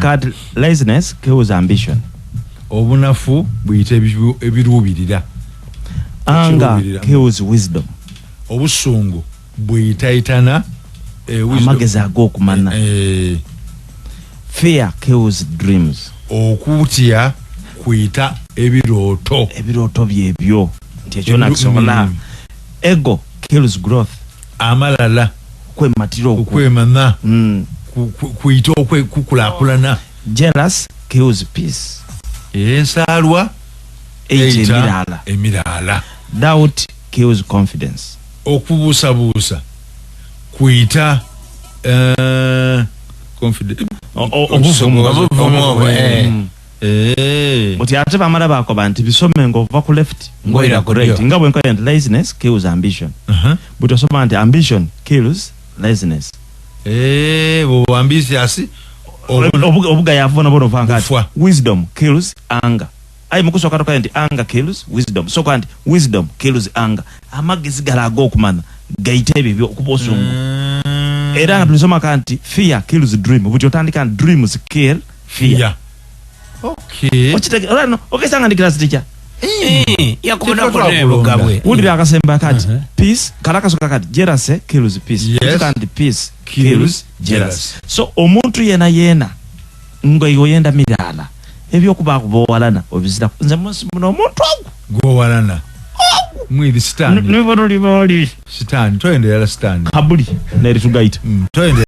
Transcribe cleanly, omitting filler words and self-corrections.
kati laziness kills ambition. Obunafu buyita ebiruubirira. Anger kills wisdom. Obusungu buyitayitana amagezi ag'okumanya. Fear kills dreams. Okutya kuyita ebirooto. Ebirooto byebyo nti ekyo nakisobola. Ego kills growth. Amalala okwemana kuyita okukulaakulana. Jealous kills peace. Ensaalwa eyita emirala. Doubt kills confidence. Okubuusabuusa kuyita confidence. Muti ate bamala bakoba nti bisome ng'ova ku left ngoira ku right. Nga bwenkola nti laziness kills ambition. But osoma nti ambition kills laziness. Bo ambitious obuga yavuna bono vangati. Wisdom kills anger. Ayi mukusoka toka nti anger kills wisdom. So kanti wisdom kills anger. Amagezi galago okumana gaite ebyo okubosungu. Era nga tulisoma kanti fear kills dream. But otandika dreams kill fear. Okay. Okay, sanga ndi class teacher. Yakubona kodebo gabwe. Udi akasemba kati. Peace, karaka soka kati. Jealousy kills peace. Yes. Kandi peace kills jealousy. So omuntu yena ngo yoyenda mirala. Ebyo kuba kubowalana obizira. Nze muno omuntu agu. Gowalana. Mwidi stand. Nibo libali. Stand. Toyende yala stand. Kabuli. Neri tugaita. Toyende